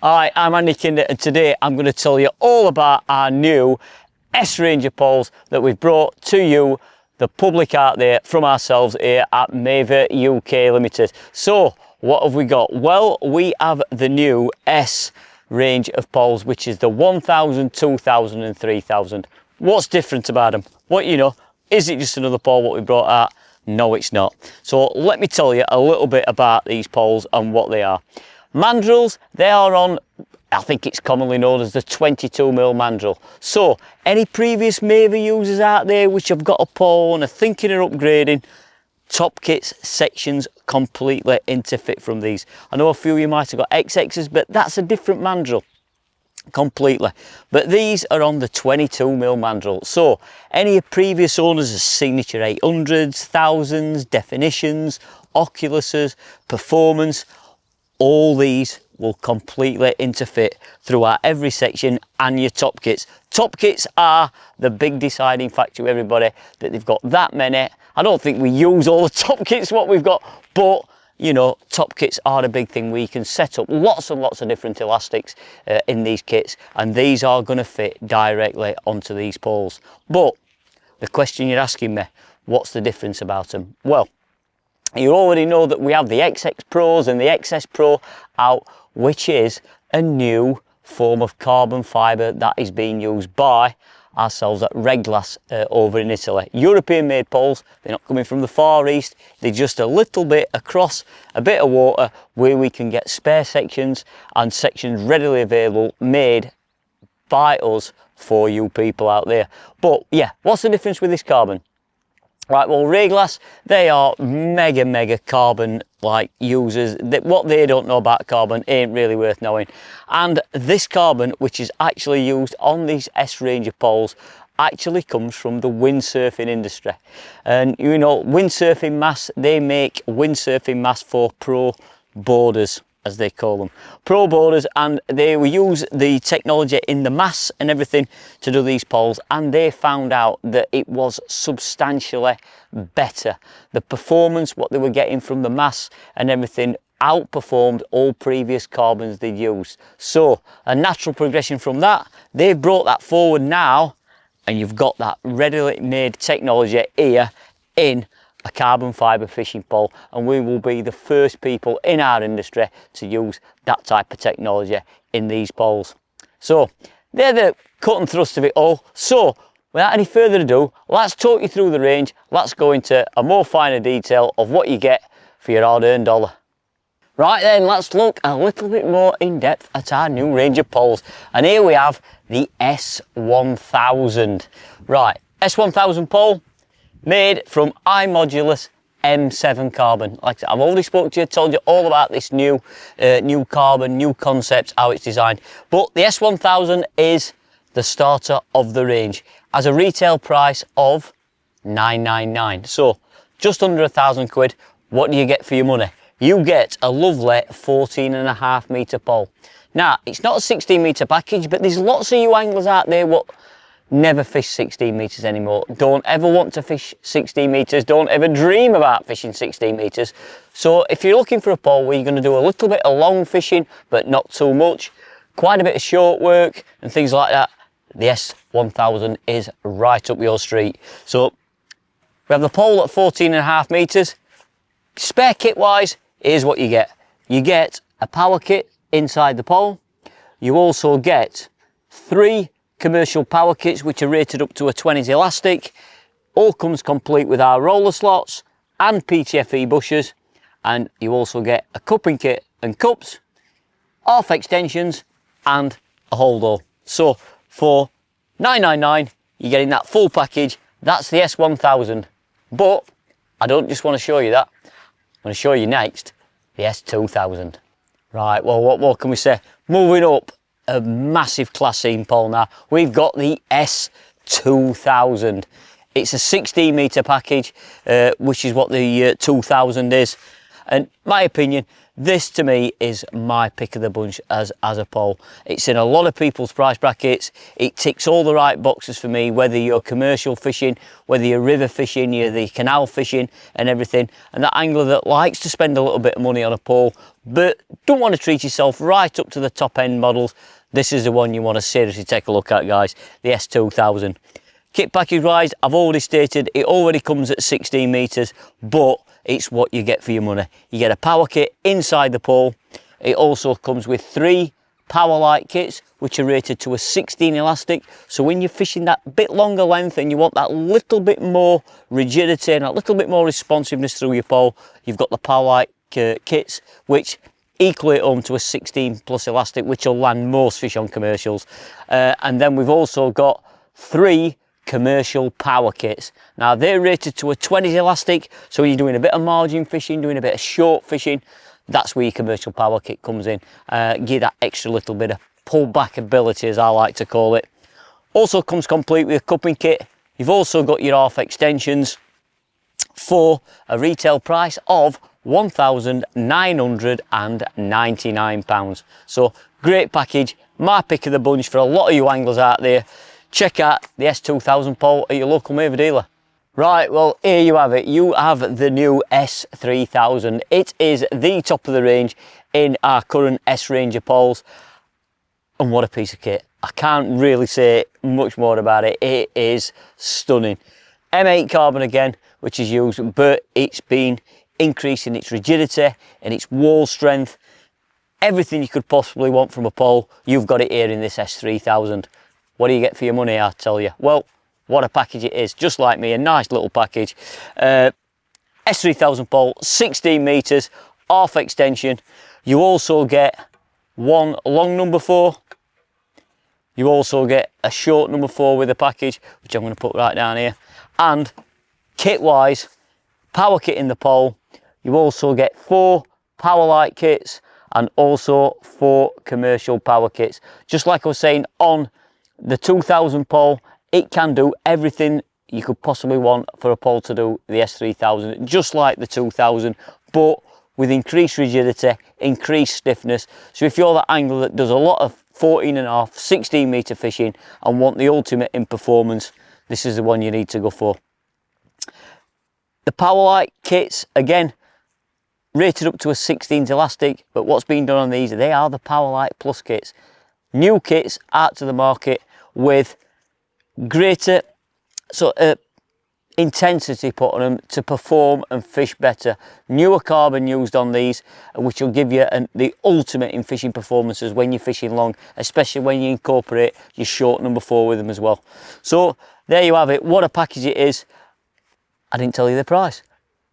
Hi, I'm Andy Kinder and today I'm going to tell you all about our new S-Ranger poles that we've brought to you, the public out there, from ourselves here at Maver UK Limited. So what have we got? Well, we have the new S range of poles, which is the 1000, 2000 and 3000. What's different about them? Is it just another pole what we brought out? No, it's not. So let me tell you a little bit about these poles and what they are. Mandrels, they are on, I think it's commonly known as the 22mm mandrel. So any previous Maver users out there which have got a pole and are thinking of upgrading, top kits sections completely interfit from these. I know a few of you might have got XXs, but that's a different mandrel completely. But these are on the 22mm mandrel. So any previous owners of signature 800s, 1000s, definitions, Oculuses, performance, all these will completely interfit throughout every section and your top kits. Top kits are the big deciding factor with everybody, that they've got that many. I don't think we use all the top kits what we've got, but you know, top kits are a big thing where you can set up lots and lots of different elastics in these kits, and these are going to fit directly onto these poles. But the question you're asking me, what's the difference about them? Well, you already know that we have the XX Pros and the XS Pro out, which is a new form of carbon fibre that is being used by ourselves at Reglas over in Italy. European made poles, they're not coming from the Far East, they're just a little bit across a bit of water where we can get spare sections and sections readily available made by us for you people out there. But yeah, what's the difference with this carbon? Right, well, Reglas, they are mega carbon like users. What they don't know about carbon ain't really worth knowing. And this carbon, which is actually used on these S-Ranger poles, actually comes from the windsurfing industry. And you know, windsurfing masts, they make windsurfing masts for pro boarders, as they call them, pro boarders, and they will use the technology in the masts and everything to do these poles, and they found out that it was substantially better. The performance, what they were getting from the masts and everything, outperformed all previous carbons they'd used. So a natural progression from that, they've brought that forward now, and you've got that readily made technology here in a carbon fibre fishing pole, and we will be the first people in our industry to use that type of technology in these poles. So they're the cut and thrust of it all. So without any further ado, let's talk you through the range. Let's go into a more finer detail of what you get for your hard-earned dollar. Right then, let's look a little bit more in depth at our new range of poles, and here we have the S1000. Right, S1000 pole, made from iModulus M7 carbon. Like I said, I've already spoke to you, told you all about this new carbon, new concept, how it's designed. But the S1000 is the starter of the range, has a retail price of £999. So just under £1,000. What do you get for your money? You get a lovely 14.5 metre pole. Now, it's not a 16 metre package, but there's lots of you anglers out there what never fish 16 metres anymore, don't ever want to fish 16 metres, don't ever dream about fishing 16 metres. So if you're looking for a pole where you're going to do a little bit of long fishing but not too much, quite a bit of short work and things like that, the S1000 is right up your street. So we have the pole at 14.5 metres. Spare kit wise, here's what you get. You get a power kit inside the pole. You also get 3 commercial power kits which are rated up to a 20s elastic. All comes complete with our roller slots and PTFE bushes, and you also get a cupping kit and cups, half extensions and a Holdall. So for £999 you're getting that full package. That's the S1000. But I don't just want to show you that, I'm going to show you next the S2000. Right, well, what more can we say? Moving up a massive class scene pole now, we've got the S2000. It's a 16 metre package, which is what the 2000 is. And my opinion, This to me is my pick of the bunch as a pole. It's in a lot of people's price brackets. It ticks all the right boxes for me, whether you're commercial fishing, whether you're river fishing, you're the canal fishing and everything. And that angler that likes to spend a little bit of money on a pole, but don't want to treat yourself right up to the top end models, this is the one you want to seriously take a look at, guys, the S2000. Kit package wise, I've already stated it already comes at 16 meters, but it's what you get for your money. You get a power kit inside the pole. It also comes with 3 Powerlite kits, which are rated to a 16 elastic. So when you're fishing that bit longer length and you want that little bit more rigidity and a little bit more responsiveness through your pole, you've got the Powerlite kits, which equally home to a 16 plus elastic, which will land most fish on commercials. And then we've also got 3 commercial power kits. Now they're rated to a 20 elastic, so when you're doing a bit of margin fishing, doing a bit of short fishing, that's where your commercial power kit comes in. Give that extra little bit of pull back ability, as I like to call it. Also comes complete with a cupping kit. You've also got your half extensions for a retail price of £1,999. So great package, my pick of the bunch for a lot of you anglers out there. Check out the S2000 pole at your local Maver dealer. Right, well, here you have it. You have the new S3000. It is the top of the range in our current S Ranger poles. And what a piece of kit. I can't really say much more about it. It is stunning. M8 carbon again, which is used, but it's been increasing its rigidity and its wall strength. Everything you could possibly want from a pole, you've got it here in this S3000. What do you get for your money, I tell you? Well, what a package it is, just like me, a nice little package. S3000 pole, 16 meters, half extension. You also get one long number 4. You also get a short number 4 with the package, which I'm going to put right down here. And kit wise, power kit in the pole. You also get 4 Powerlite kits and also 4 commercial power kits. Just like I was saying on the 2000 pole, it can do everything you could possibly want for a pole to do the S3000, just like the 2000, but with increased rigidity, increased stiffness. So if you're that angler that does a lot of 14.5, 16 meter fishing and want the ultimate in performance, this is the one you need to go for. The Powerlite kits, again, rated up to a 16 elastic, but what's been done on these, they are the Powerlite Plus kits. New kits out to the market with greater intensity put on them to perform and fish better. Newer carbon used on these, which will give you the ultimate in fishing performances when you're fishing long, especially when you incorporate your short number 4 with them as well. So there you have it. What a package it is. I didn't tell you the price,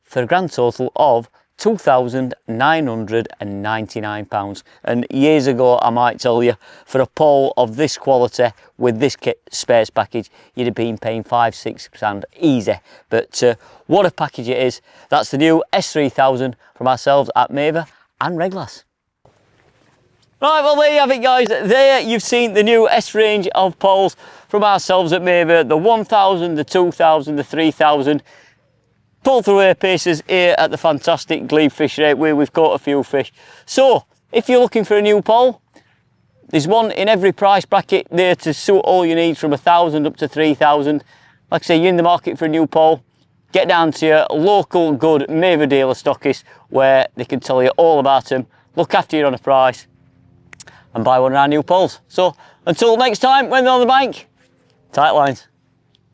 for a grand total of £2,999. And years ago, I might tell you, for a pole of this quality with this kit spares package, you'd have been paying 5-6 grand easy. But what a package it is. That's the new S3000 from ourselves at Maver and Reglas. Right, well, there you have it, guys. There you've seen the new S range of poles from ourselves at Maver. The 1000, the 2000, the 3000. Pull through air pieces here at the fantastic Glebe Fish Rate, where we've caught a few fish. So if you're looking for a new pole, there's one in every price bracket there to suit all your needs, from 1,000 up to 3,000. Like I say, you're in the market for a new pole, get down to your local good Maver dealer stockist, where they can tell you all about them, look after you on a price, and buy one of our new poles. So until next time, when they're on the bank, tight lines.